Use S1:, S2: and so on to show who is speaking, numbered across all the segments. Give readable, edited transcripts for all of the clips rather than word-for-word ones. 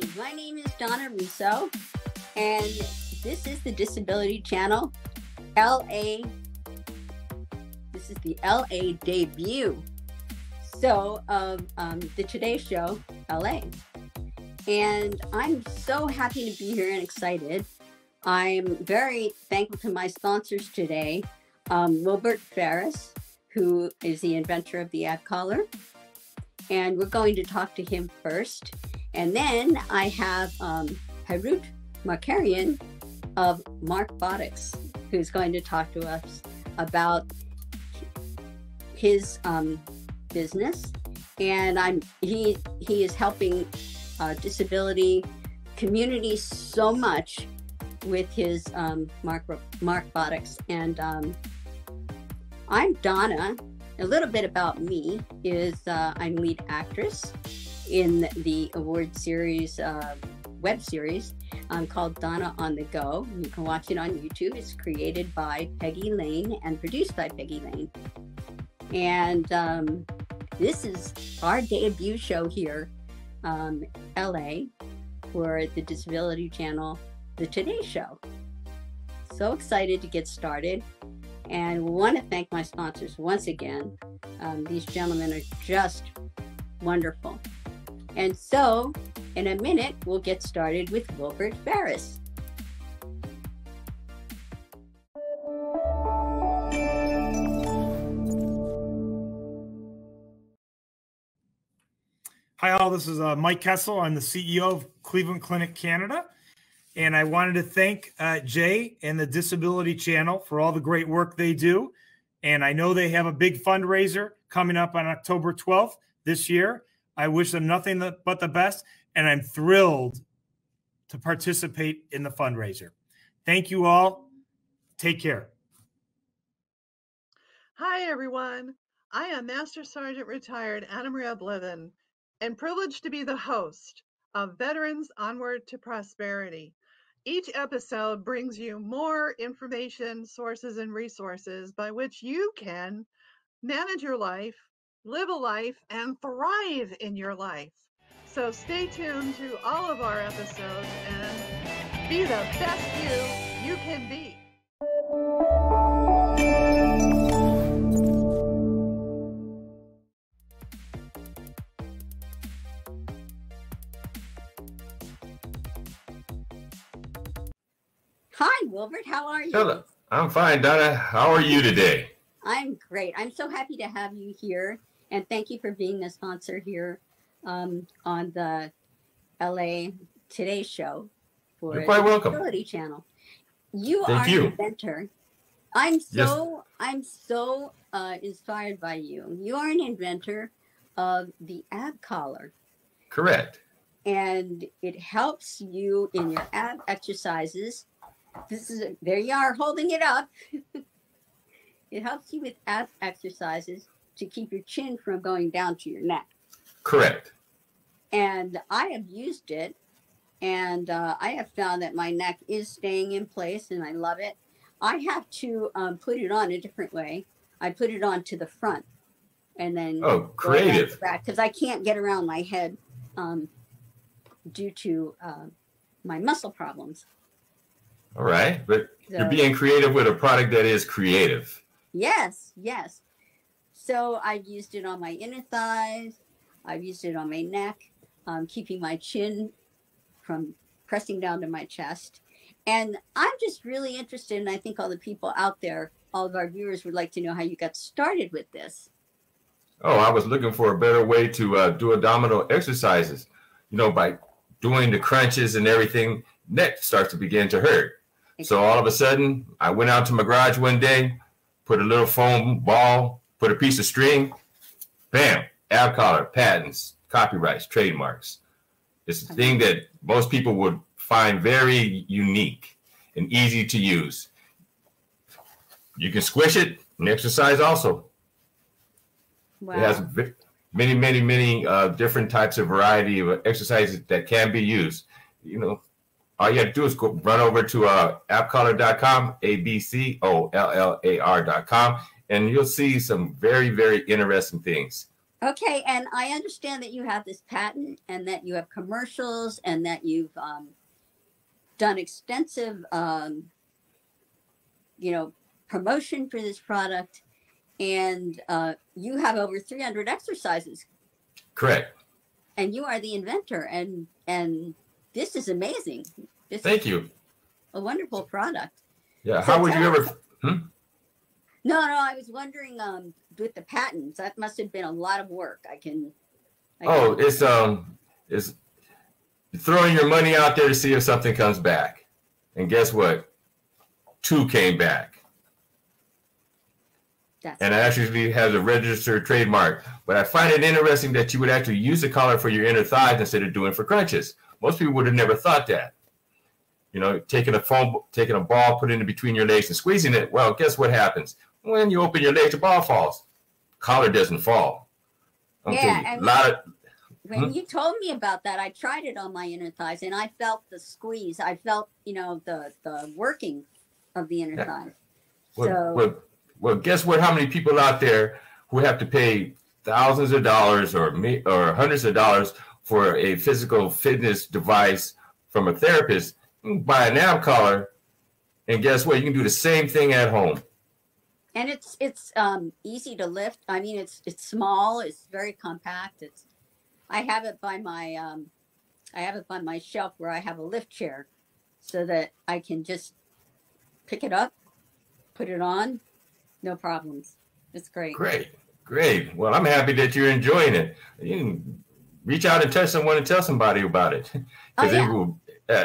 S1: Hi, my name is Donna Russo, and this is the Disability Channel LA. This is the LA debut of the Today Show LA. And I'm so happy to be here and excited. I'm very thankful to my sponsors today, Wilbert Ferris, who is the inventor of the AbCollar. And we're going to talk to him first. And then I have Harut Markarian of MARKBOTIX, who's going to talk to us about his business. And he is helping disability community so much with his MARKBOTIX. And I'm Donna. A little bit about me is I'm lead actress in the award series, web series called Donna on the Go. You can watch it on YouTube. It's created by Peggy Lane and produced by Peggy Lane. And this is our debut show here, LA, for the Disability Channel, the Today Show. So excited to get started. And we want to thank my sponsors once again. These gentlemen are just wonderful. And so, in a minute, we'll get started with Wilbert Ferris.
S2: Hi all, this is Mike Kessel. I'm the CEO of Cleveland Clinic Canada. And I wanted to thank Jay and the Disability Channel for all the great work they do. And I know they have a big fundraiser coming up on October 12th this year. I wish them nothing but the best. And I'm thrilled to participate in the fundraiser. Thank you all. Take care.
S3: Hi, everyone. I am Master Sergeant Retired Anna Maria Blevin and privileged to be the host of Veterans Onward to Prosperity. Each episode brings you more information, sources, and resources by which you can manage your life, live a life, and thrive in your life. So stay tuned to all of our episodes and be the best you can be.
S1: Hi, Wilbert. How are you?
S4: Hello. I'm fine, Donna. How are you today?
S1: I'm great. I'm so happy to have you here. And thank you for being the sponsor here on the LA Today Show for
S4: You're quite
S1: the
S4: welcome.
S1: Disability Channel. You
S4: Thank
S1: are
S4: you.
S1: an inventor. I'm so
S4: Yes.
S1: inspired by you. You are an inventor of the AbCollar.
S4: Correct.
S1: And it helps you in your ab exercises. There you are holding it up. It helps you with ab exercises to keep your chin from going down to your neck.
S4: Correct.
S1: And I have used it, and I have found that my neck is staying in place, and I love it. I have to put it on a different way. I put it on to the front, and then
S4: creative.
S1: Because I can't get around my head due to my muscle problems.
S4: All right. But
S1: So,
S4: you're being creative with a product that is creative.
S1: Yes, yes. So I've used it on my inner thighs. I've used it on my neck, keeping my chin from pressing down to my chest. And I'm just really interested, and I think all the people out there, all of our viewers would like to know how you got started with this.
S4: Oh, I was looking for a better way to do abdominal exercises. You know, by doing the crunches and everything, neck starts to begin to hurt. So all of a sudden, I went out to my garage one day, put a little foam ball, put a piece of string, bam, AbCollar, patents, copyrights, trademarks. It's a thing that most people would find very unique and easy to use. You can squish it and exercise also.
S1: Wow.
S4: It has many different types of variety of exercises that can be used. You know, all you have to do is run over to abcollar.com, ABCOLLAR.com, and you'll see some very, very interesting things.
S1: Okay, and I understand that you have this patent and that you have commercials and that you've done extensive, promotion for this product, and you have over 300 exercises.
S4: Correct.
S1: And you are the inventor, and this is amazing.
S4: Thank you.
S1: A wonderful product.
S4: Yeah. So how would you ever?
S1: No, I was wondering with the patents, that must have been a lot of work.
S4: It's throwing your money out there to see if something comes back. And guess what? 2 came back. And I actually has a registered trademark. But I find it interesting that you would actually use the collar for your inner thighs instead of doing it for crunches. Most people would have never thought that. You know, taking a ball, putting it between your legs and squeezing it. Well, guess what happens? When you open your legs, the ball falls. Collar doesn't fall.
S1: When you told me about that, I tried it on my inner thighs, and I felt the squeeze. I felt, the working of the inner thighs.
S4: Well, guess what? How many people out there who have to pay thousands of dollars or hundreds of dollars for a physical fitness device from a therapist? You can buy an AbCollar, and guess what? You can do the same thing at home.
S1: And it's easy to lift. I mean, it's small. It's very compact. I have it by my shelf where I have a lift chair, so that I can just pick it up, put it on, no problems. It's great. Great.
S4: Well, I'm happy that you're enjoying it. You can reach out and touch someone and tell somebody about it, because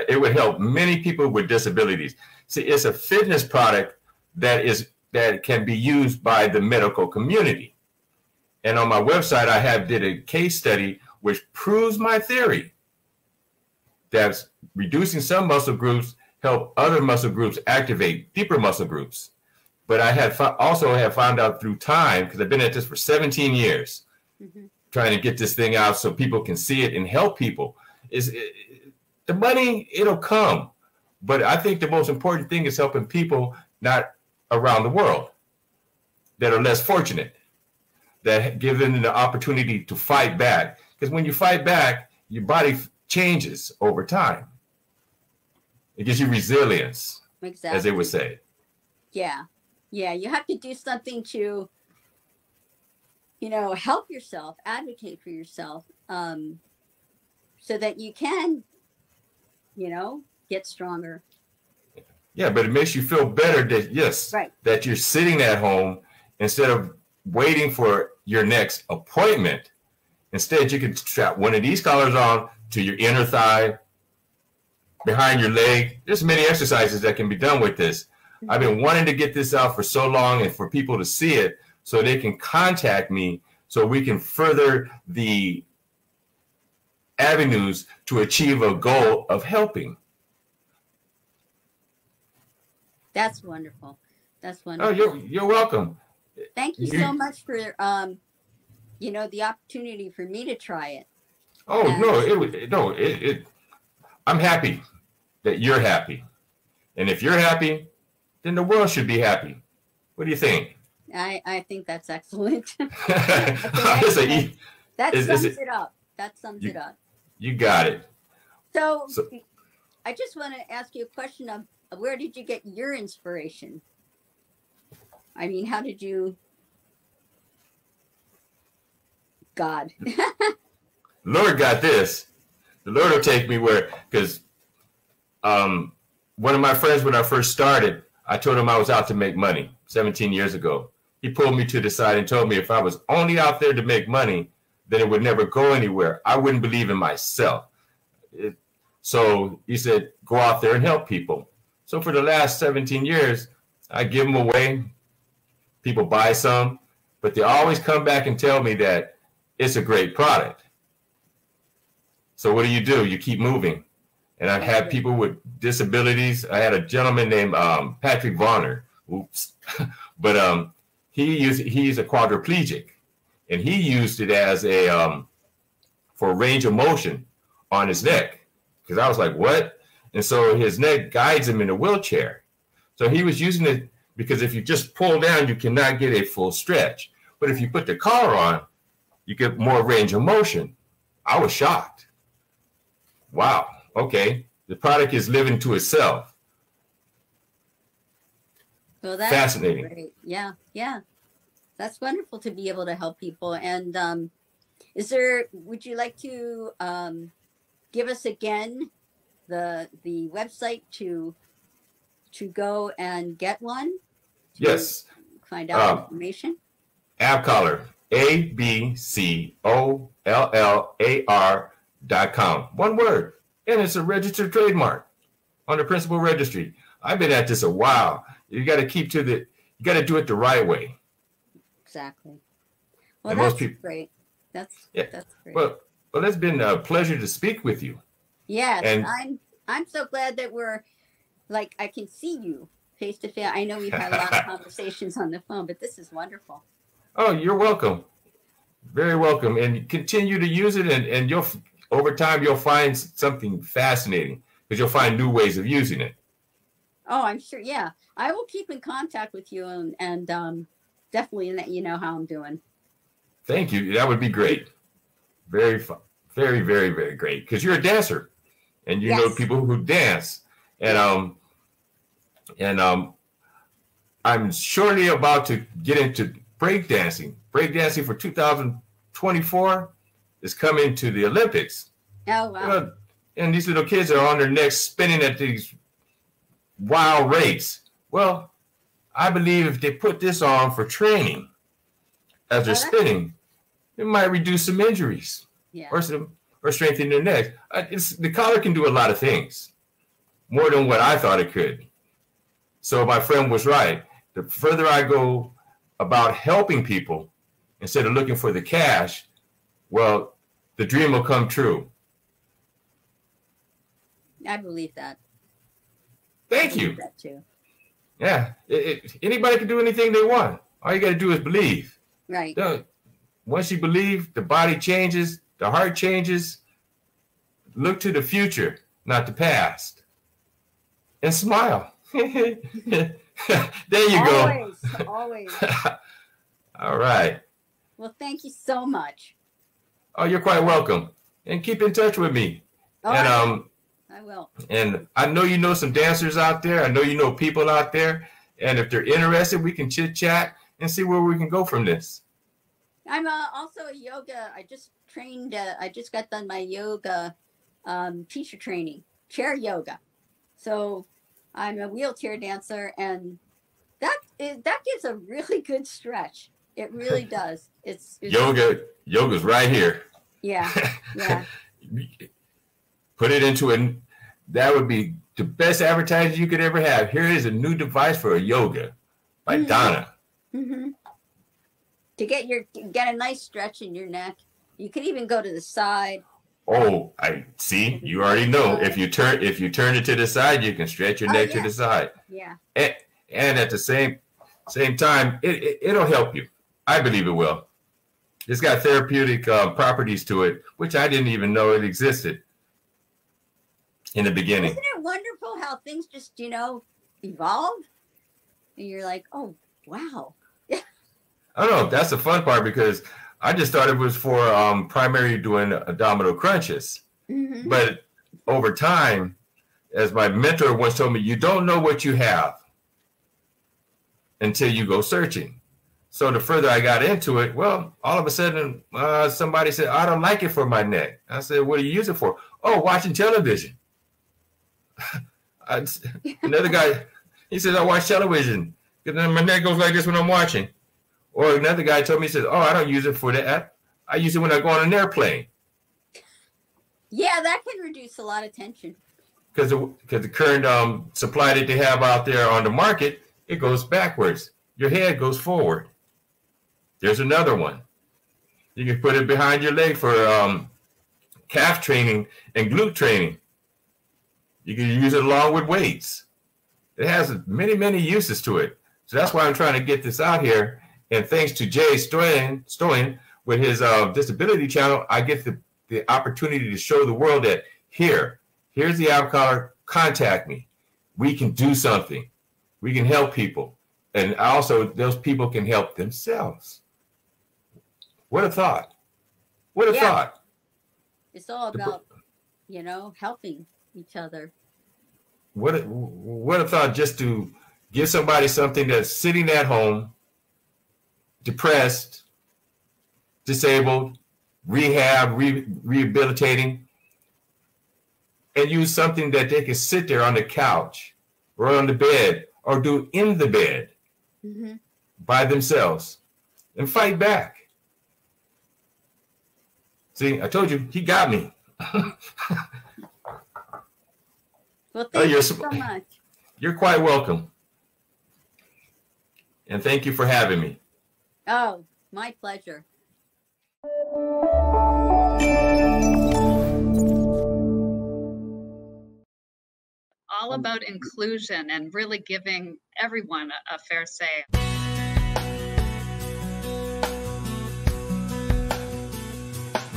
S4: it would help many people with disabilities. See, it's a fitness product that can be used by the medical community. And on my website, I did a case study which proves my theory that reducing some muscle groups help other muscle groups activate deeper muscle groups. But I also have found out through time, because I've been at this for 17 years, trying to get this thing out so people can see it and help people. The money, it'll come. But I think the most important thing is helping people not around the world that are less fortunate, that give them the opportunity to fight back. Because when you fight back, your body changes over time. It gives you resilience, as they would say.
S1: Yeah. You have to do something to, help yourself, advocate for yourself, so that you can, get stronger.
S4: Yeah, but it makes you feel better that you're sitting at home instead of waiting for your next appointment. Instead, you can strap one of these collars on to your inner thigh, behind your leg. There's many exercises that can be done with this. I've been wanting to get this out for so long, and for people to see it so they can contact me so we can further the avenues to achieve a goal of helping.
S1: That's wonderful.
S4: Oh, you're welcome.
S1: Thank you so much for the opportunity for me to try it.
S4: Oh, I'm happy that you're happy. And if you're happy, then the world should be happy. What do you think?
S1: I think that's excellent.
S4: That
S1: sums it up. That sums it up.
S4: You got it.
S1: So I just want to ask you a question of where did you get your inspiration? I mean, how did you... God.
S4: Lord got this. The Lord will take me where, because one of my friends, when I first started, I told him I was out to make money 17 years ago. He pulled me to the side and told me if I was only out there to make money, then it would never go anywhere. I wouldn't believe in myself. So he said, go out there and help people. So for the last 17 years, I give them away. People buy some, but they always come back and tell me that it's a great product. So what do? You keep moving. And I've had people with disabilities. I had a gentleman named Patrick Varner. Oops. But he's a quadriplegic, and he used it as for range of motion on his neck. Because I was like, what? And so his neck guides him in a wheelchair. So he was using it because if you just pull down, you cannot get a full stretch. But if you put the collar on, You get more range of motion. I was shocked. Wow. Okay. The product is living to itself.
S1: Well, that's
S4: fascinating.
S1: Great. Yeah. Yeah. That's wonderful to be able to help people. And would you like to give us again the website to go and get one?
S4: Yes.
S1: Find out information.
S4: AbCollar, AbCollar.com. One word. And it's a registered trademark on the principal registry. I've been at this a while. You got to you got to do it the right way.
S1: Exactly. Well,
S4: and
S1: that's great. That's great.
S4: Well, it's been a pleasure to speak with you.
S1: Yes,
S4: and
S1: I'm so glad that I can see you face to face. I know we've had a lot of conversations on the phone, but this is wonderful.
S4: Oh, you're welcome. Very welcome. And continue to use it, and over time you'll find something fascinating because you'll find new ways of using it.
S1: Oh, I'm sure. Yeah, I will keep in contact with you and definitely let you know how I'm doing.
S4: Thank you. That would be great. Very fun. Very, very, very great. Because you're a dancer, and you know people who dance, and I'm shortly about to get into breakdancing. Breakdancing for 2024 is coming to the Olympics.
S1: Oh wow!
S4: And these little kids are on their necks spinning at these wild rates. Well, I believe if they put this on for training as they're spinning, it might reduce some injuries.
S1: Yeah.
S4: Or strengthen their necks. The collar can do a lot of things, more than what I thought it could. So my friend was right. The further I go about helping people, instead of looking for the cash, well, the dream will come true.
S1: I believe that.
S4: Thank you.
S1: That too.
S4: Yeah. Anybody can do anything they want. All you got to do is believe.
S1: Right.
S4: Once you believe, the body changes, the heart changes. Look to the future, not the past. And smile. There you go.
S1: Always.
S4: All right.
S1: Well, thank you so much.
S4: Oh, you're quite welcome. And keep in touch with me.
S1: I will.
S4: And I know you know some dancers out there. I know you know people out there. And if they're interested, we can chit chat and see where we can go from this.
S1: I'm also a yoga. I just got done my yoga teacher training, chair yoga. So I'm a wheelchair dancer, and that gives a really good stretch. It really does. It's
S4: yoga's right here.
S1: Yeah. Yeah.
S4: Put it into that would be the best advertising you could ever have. Here is a new device for a yoga by Donna.
S1: Mm-hmm. To get a nice stretch in your neck. You can even go to the side.
S4: Oh, I see. You already know. If you turn it to the side, you can stretch your neck to the side.
S1: Yeah.
S4: And at the same time, it'll help you. I believe it will. It's got therapeutic properties to it, which I didn't even know it existed in the beginning.
S1: Isn't it wonderful how things just, evolve? And you're like, oh, wow.
S4: I don't know. That's the fun part, because I just thought it was for primarily doing abdominal crunches. Mm-hmm. But over time, as my mentor once told me, you don't know what you have until you go searching. So the further I got into it, well, all of a sudden, somebody said, I don't like it for my neck. I said, what do you use it for? Oh, watching television. Another guy, he said, I watch television. And then my neck goes like this when I'm watching. Or another guy told me, he said, oh, I don't use it for that. I use it when I go on an airplane.
S1: Yeah, that can reduce a lot of tension.
S4: Because the current supply that they have out there on the market, it goes backwards. Your head goes forward. There's another one. You can put it behind your leg for calf training and glute training. You can use it along with weights. It has many, many uses to it. So that's why I'm trying to get this out here. And thanks to Jay Stoyan with his disability channel, I get the opportunity to show the world that here's the AbCollar. Contact me. We can do something. We can help people. And also those people can help themselves. What a thought. What a
S1: Yeah.
S4: thought.
S1: It's all about, you know, helping each other.
S4: What a thought, just to give somebody something that's sitting at home, depressed, disabled, rehabilitating, and use something that they can sit there on the couch or on the bed or do in the bed by themselves and fight back. See, I told you, he got me.
S1: Well, thank you so much.
S4: You're quite welcome. And thank you for having me.
S1: Oh, my pleasure.
S5: All about inclusion and really giving everyone a fair say.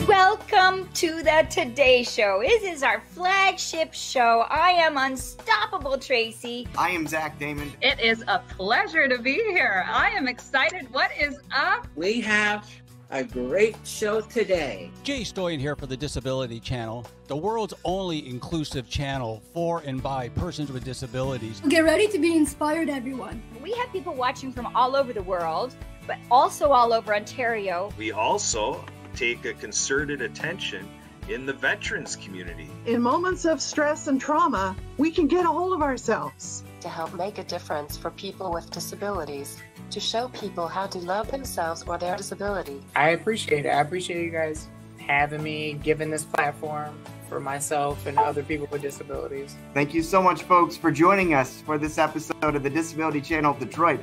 S6: Welcome to the Today Show. This is our flagship show. I am Unstoppable Tracy.
S7: I am Zach Damon.
S5: It is a pleasure to be here. I am excited. What is up?
S8: We have a great show today.
S9: Jay Stoyan here for the Disability Channel, the world's only inclusive channel for and by persons with disabilities.
S10: Get ready to be inspired, everyone.
S6: We have people watching from all over the world, but also all over Ontario.
S11: We also take a concerted attention in the veterans community.
S3: In moments of stress and trauma, we can get a hold of ourselves.
S12: To help make a difference for people with disabilities, to show people how to love themselves or their disability.
S8: I appreciate it. I appreciate you guys having me, giving this platform for myself and other people with disabilities.
S7: Thank you so much, folks, for joining us for this episode of the Disability Channel Detroit.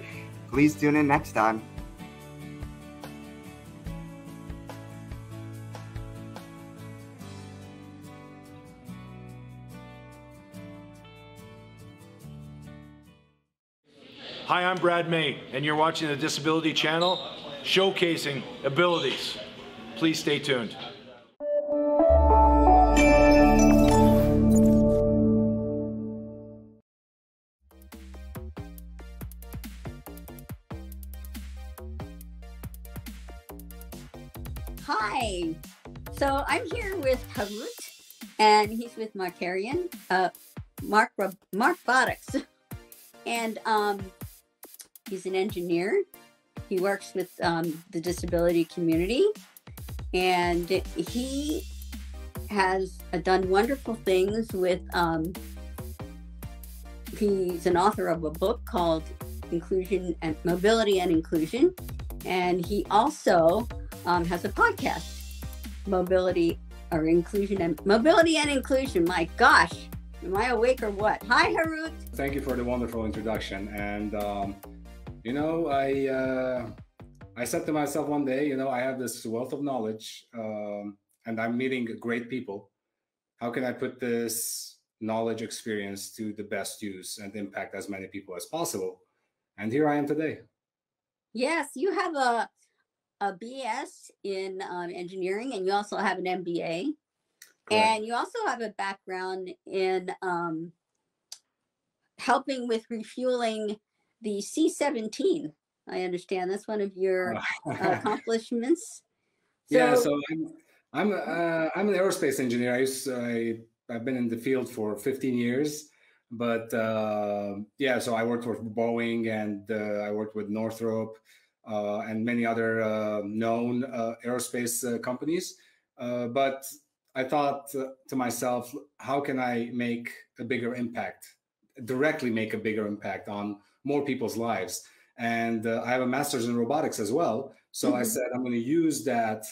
S7: Please tune in next time.
S13: Hi, I'm Brad May, and you're watching the Disability Channel, showcasing abilities. Please stay tuned.
S1: Hi. So I'm here with Harut, and he's with MarkBOTIX. And he's an engineer. He works with the disability community, and he has done wonderful things with, he's an author of a book called Inclusion and Mobility and Inclusion. And he also has a podcast, Mobility and Inclusion. My gosh, am I awake or what? Hi, Harut.
S14: Thank you for the wonderful introduction. And, you know, I said to myself one day, you know, I have this wealth of knowledge and I'm meeting great people. How can I put this knowledge experience to the best use and impact as many people as possible? And here I am today.
S1: Yes, you have a BS in engineering, and you also have an MBA. Correct. And you also have a background in helping with refueling the C-17. I understand that's one of your accomplishments.
S14: So I'm an aerospace engineer. I've been in the field for 15 years, but yeah, so I worked for Boeing, and I worked with Northrop and many other known aerospace companies. But I thought to myself, how can I make a bigger impact, directly make a bigger impact on more people's lives? And I have a master's in robotics as well. So I said, I'm going to use that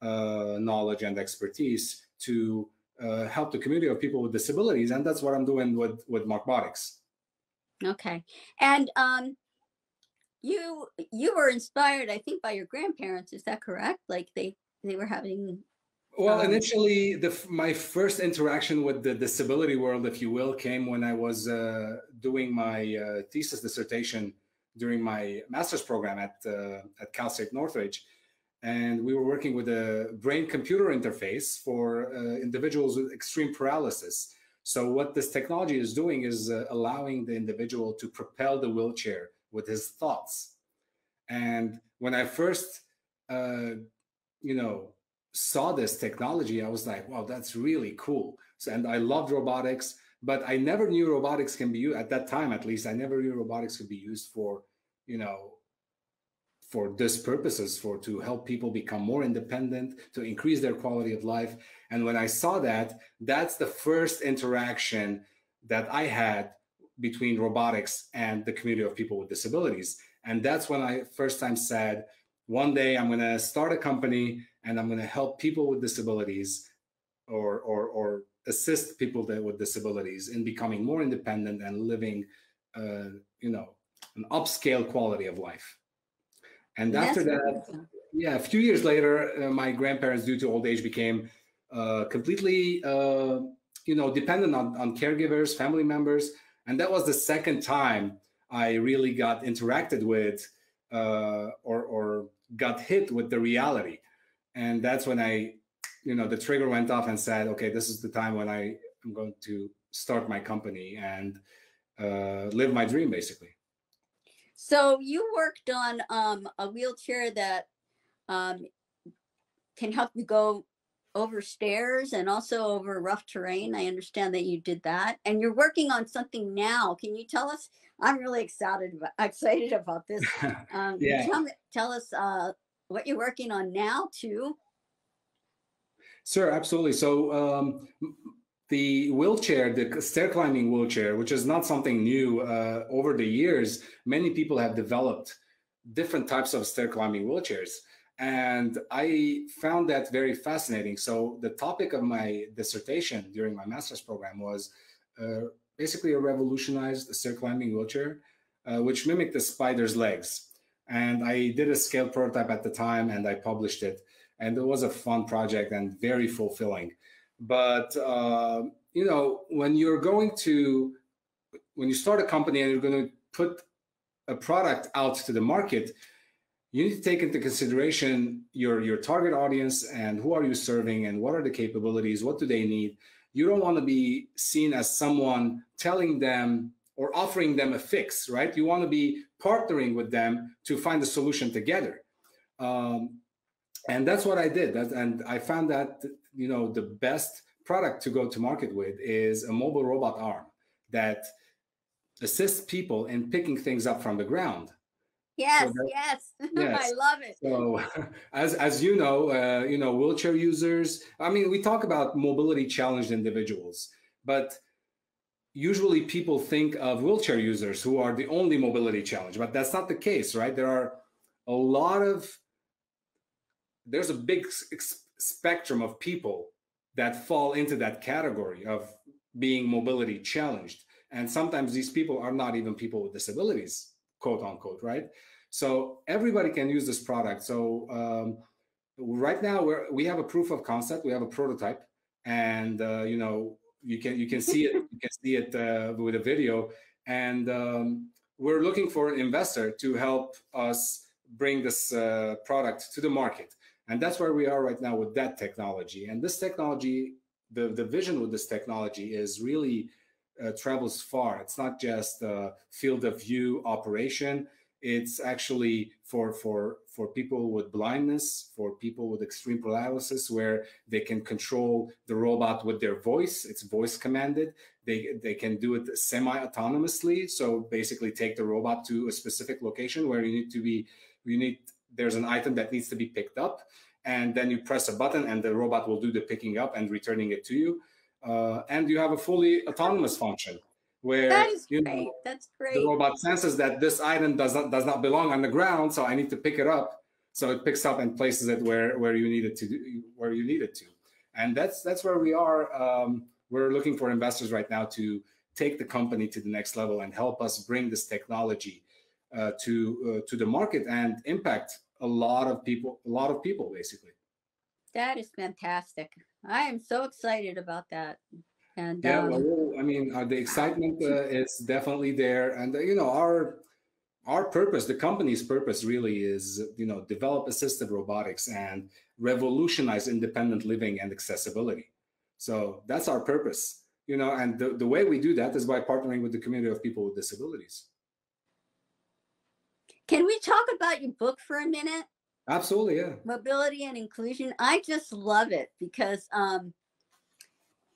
S14: knowledge and expertise to help the community of people with disabilities. And that's what I'm doing with MarkBOTIX.
S1: Okay. And you were inspired, I think, by your grandparents. Is that correct? Like they were having...
S14: Well, initially, my first interaction with the disability world, if you will, came when I was doing my thesis dissertation during my master's program at Cal State Northridge. And we were working with a brain-computer interface for individuals with extreme paralysis. So what this technology is doing is allowing the individual to propel the wheelchair with his thoughts. And when I first, saw this technology, I was like, wow, that's really cool. So, and I loved robotics, but I never knew robotics can be used at that time, at least. I never knew robotics could be used for, you know, for this purposes, for to help people become more independent, to increase their quality of life. And when I saw that, that's the first interaction that I had between robotics and the community of people with disabilities. And that's when I first time said, one day I'm going to start a company and I'm going to help people with disabilities or assist people with disabilities in becoming more independent and living, you know, an upscale quality of life. And after that, yeah, a few years later, my grandparents, due to old age, became completely, you know, dependent on caregivers, family members. And that was the second time I really got interacted with or got hit with the reality. And that's when I, you know, the trigger went off and said, okay, this is the time when I am going to start my company and live my dream, basically.
S1: So you worked on a wheelchair that can help you go over stairs and also over rough terrain. I understand that you did that, and you're working on something now. Can you tell us? I'm really excited about this.
S14: Yeah.
S1: Tell us what you're working on now too.
S14: Sure, absolutely. So the wheelchair, the stair climbing wheelchair, which is not something new, over the years, many people have developed different types of stair climbing wheelchairs. And I found that very fascinating. So the topic of my dissertation during my master's program was basically a revolutionized stair climbing wheelchair, which mimicked the spider's legs. And I did a scale prototype at the time and I published it. And it was a fun project and very fulfilling. But, you know, when you start a company and you're going to put a product out to the market, you need to take into consideration your target audience and who are you serving and what are the capabilities, what do they need. You don't want to be seen as someone telling them or offering them a fix, right? You want to be partnering with them to find a solution together. And that's what I did. And I found that, you know, the best product to go to market with is a mobile robot arm that assists people in picking things up from the ground.
S1: Yes, yes. I love it.
S14: So as you know, wheelchair users, I mean, we talk about mobility challenged individuals, but usually people think of wheelchair users who are the only mobility challenge, but that's not the case, right? There's a big spectrum of people that fall into that category of being mobility challenged. And sometimes these people are not even people with disabilities, quote unquote, right? So everybody can use this product. So right now we have a proof of concept, we have a prototype, and you know, you can see it, with a video, and we're looking for an investor to help us bring this product to the market. And that's where we are right now with that technology. And this technology, the vision with this technology is really travels far. It's not just a field of view operation. It's actually for people with blindness, for people with extreme paralysis, where they can control the robot with their voice. It's voice commanded. They can do it semi-autonomously. So basically take the robot to a specific location where there's an item that needs to be picked up, and then you press a button and the robot will do the picking up and returning it to you. And you have a fully autonomous function where
S1: that is great. That's great.
S14: The robot senses that this item does not belong on the ground, so I need to pick it up. So it picks up and places it where you need it to. And that's where we are. We're looking for investors right now to take the company to the next level and help us bring this technology to the market and impact a lot of people basically.
S1: That is fantastic. I am so excited about that. And
S14: yeah, well, I mean, the excitement is definitely there, and you know, our purpose, the company's purpose, really is, you know, develop assistive robotics and revolutionize independent living and accessibility. So that's our purpose, you know, and the way we do that is by partnering with the community of people with disabilities.
S1: Can we talk about your book for a minute?
S14: Absolutely, yeah.
S1: Mobility and inclusion. I just love it because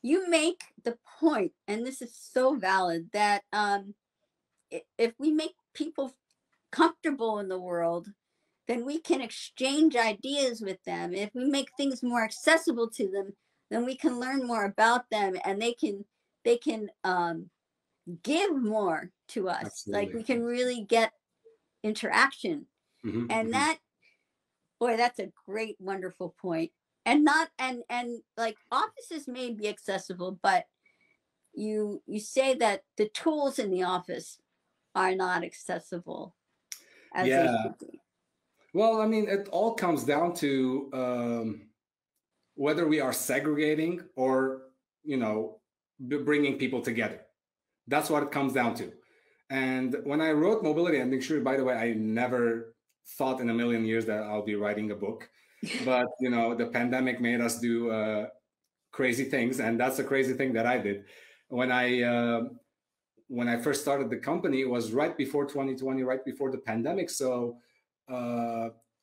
S1: you make the point, and this is so valid, that if we make people comfortable in the world, then we can exchange ideas with them. If we make things more accessible to them, then we can learn more about them, and they can give more to us.
S14: Absolutely.
S1: Like we can really get interaction. And that, boy, that's a great, wonderful point. And not and like offices may be accessible, but you say that the tools in the office are not accessible as they should be.
S14: Well, I mean, it all comes down to whether we are segregating or, you know, bringing people together. That's what it comes down to. And when I wrote Mobility and Inclusion, by the way, I never thought in a million years that I'll be writing a book. But, you know, the pandemic made us do crazy things. And that's a crazy thing that I did. When I first started the company, it was right before 2020, right before the pandemic. So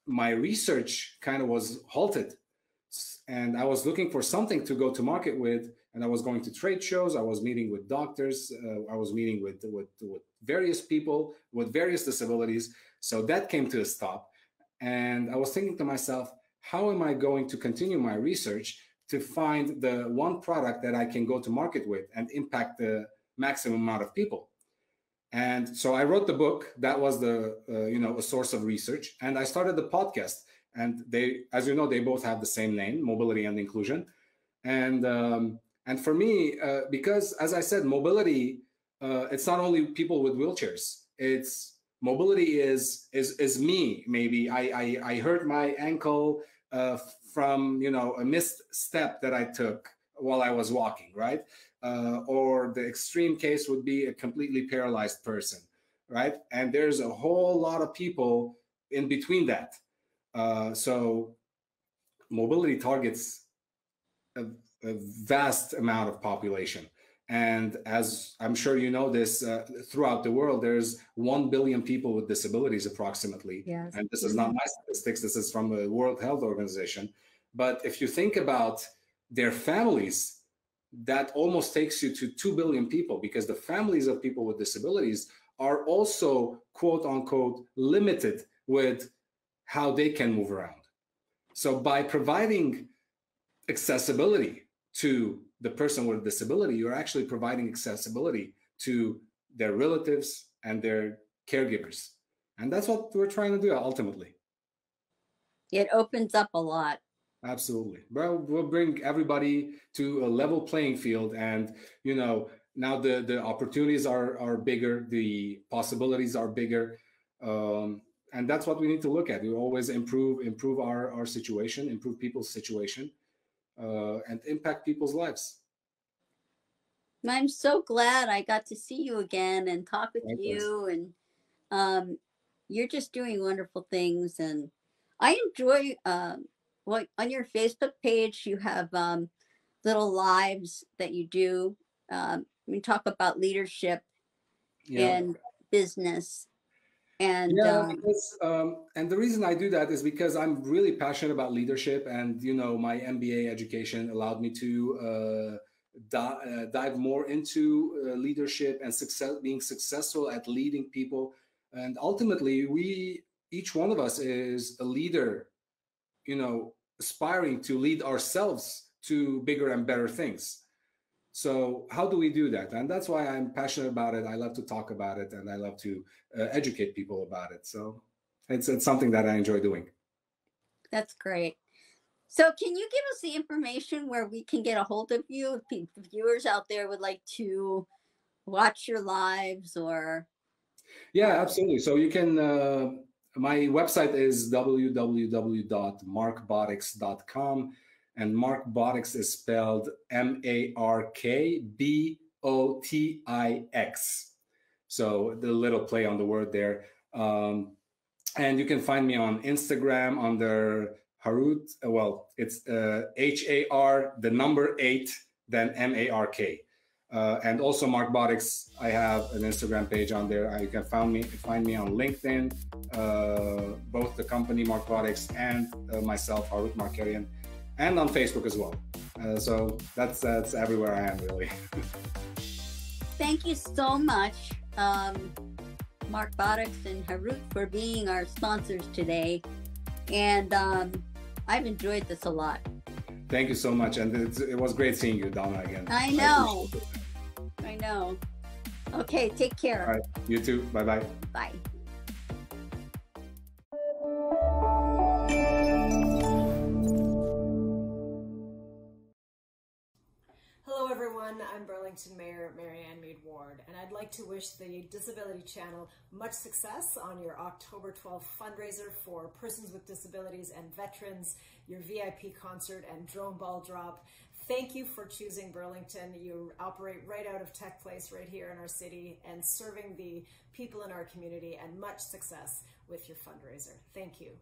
S14: my research kind of was halted. And I was looking for something to go to market with. And I was going to trade shows. I was meeting with doctors. I was meeting with various people with various disabilities. So that came to a stop. And I was thinking to myself, how am I going to continue my research to find the one product that I can go to market with and impact the maximum amount of people? And so I wrote the book. That was the a source of research. And I started the podcast. And they, as you know, they both have the same name, Mobility and Inclusion. And for me, because as I said, mobility, it's not only people with wheelchairs. It's mobility is me. Maybe I hurt my ankle from a missed step that I took while I was walking, right? Or the extreme case would be a completely paralyzed person, right? And there's a whole lot of people in between that. So mobility targets a vast amount of population. And as I'm sure you know this, throughout the world, there's 1 billion people with disabilities approximately.
S1: Yes.
S14: And this is not my statistics, this is from the World Health Organization. But if you think about their families, that almost takes you to 2 billion people, because the families of people with disabilities are also, quote unquote, limited with how they can move around. So by providing accessibility to the person with a disability, you're actually providing accessibility to their relatives and their caregivers. And that's what we're trying to do ultimately.
S1: It opens up a lot.
S14: Absolutely. We'll bring everybody to a level playing field. And, now the opportunities are bigger, the possibilities are bigger. And that's what we need to look at. We always improve our situation, improve people's situation, and impact people's lives.
S1: I'm so glad I got to see you again and talk with you. And you're just doing wonderful things. And I enjoy, on your Facebook page, you have little lives that you do. We talk about leadership and business. And
S14: and the reason I do that is because I'm really passionate about leadership, and my MBA education allowed me to dive more into leadership and being successful at leading people. And ultimately, each one of us is a leader, aspiring to lead ourselves to bigger and better things. So how do we do that? And that's why I'm passionate about it. I love to talk about it, and I love to educate people about it. So it's something that I enjoy doing.
S1: That's great. So can you give us the information where we can get a hold of you if viewers out there would like to watch your lives or?
S14: Yeah, absolutely. So you can, my website is www.markbotics.com. And MarkBotix is spelled MarkBotix. So the little play on the word there. And you can find me on Instagram under Harut. Well, it's HAR, the number 8, then MARK. And also MarkBotix, I have an Instagram page on there. You can find me on LinkedIn, both the company MarkBotix and myself, Harut Markarian, and on Facebook as well. So that's everywhere I am, really.
S1: Thank you so much, MarkBotix and Harut, for being our sponsors today. And I've enjoyed this a lot.
S14: Thank you so much. And it was great seeing you, Donna, again.
S1: I know. I know. Okay, take care.
S14: All right. You too. Bye-bye.
S1: Bye.
S15: Hello everyone, I'm Burlington Mayor Marianne Mead Ward, and I'd like to wish the Disability Channel much success on your October 12th fundraiser for persons with disabilities and veterans, your VIP concert and drone ball drop. Thank you for choosing Burlington. You operate right out of Tech Place right here in our city and serving the people in our community, and much success with your fundraiser. Thank you.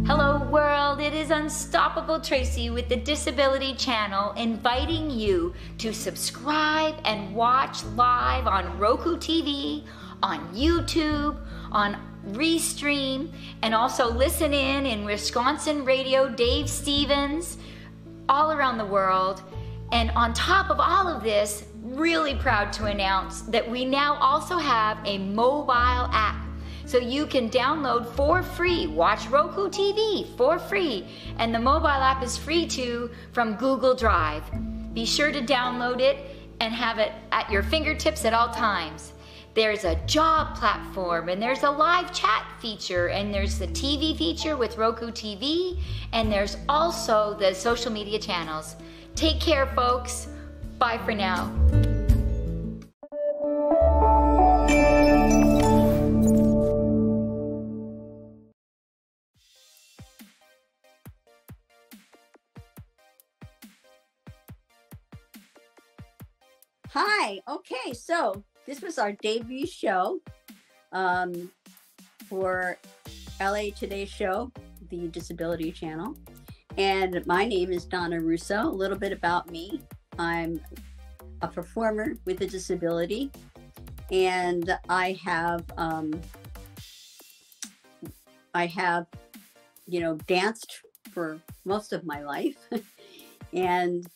S6: Hello world, it is Unstoppable Tracy with the Disability Channel, inviting you to subscribe and watch live on Roku TV, on YouTube, on Restream, and also listen in Wisconsin Radio, Dave Stevens, all around the world. And on top of all of this, really proud to announce that we now also have a mobile app. So you can download for free, watch Roku TV for free, and the mobile app is free too from Google Drive. Be sure to download it and have it at your fingertips at all times. There's a job platform, and there's a live chat feature, and there's the TV feature with Roku TV, and there's also the social media channels. Take care, folks. Bye for now.
S1: Hi. Okay, so this was our debut show for LA Today Show, the Disability Channel. And my name is Donna Russo. A little bit about me. I'm a performer with a disability, and I have danced for most of my life. And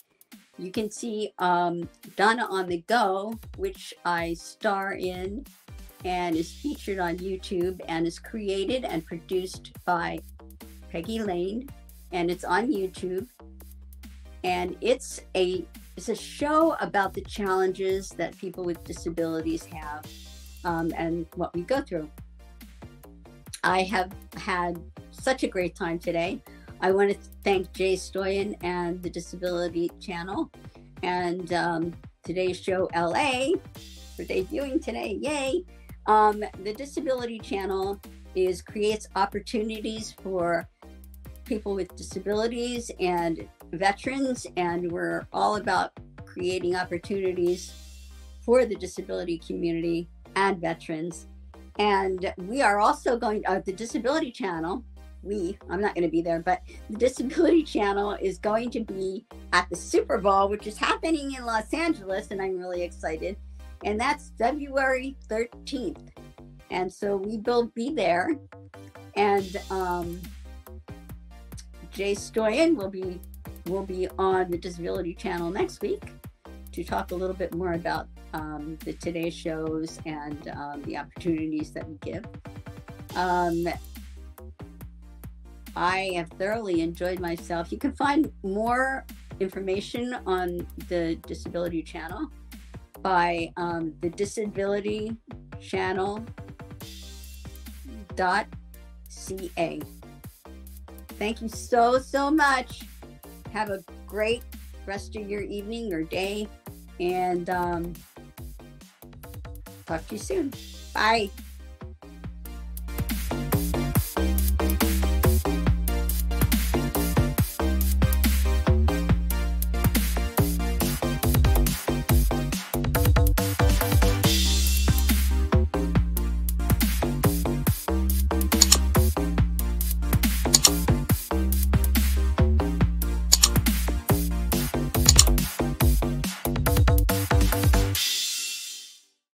S1: you can see Donna on the Go, which I star in and is featured on YouTube and is created and produced by Peggy Lane, and it's on YouTube. And it's a show about the challenges that people with disabilities have and what we go through. I have had such a great time today. I want to thank Jay Stoyan and the Disability Channel and Today's Show LA for debuting today. Yay! The Disability Channel creates opportunities for people with disabilities and veterans, and we're all about creating opportunities for the disability community and veterans. And we are also going, the Disability Channel, I'm not going to be there, but the Disability Channel is going to be at the Super Bowl, which is happening in Los Angeles, and I'm really excited. And that's February 13th. And so we will be there. And Jay Stoyan will be on the Disability Channel next week to talk a little bit more about the Today shows and the opportunities that we give. I have thoroughly enjoyed myself. You can find more information on the Disability Channel by the disabilitychannel.ca. Thank you so much. Have a great rest of your evening or day, and talk to you soon. Bye.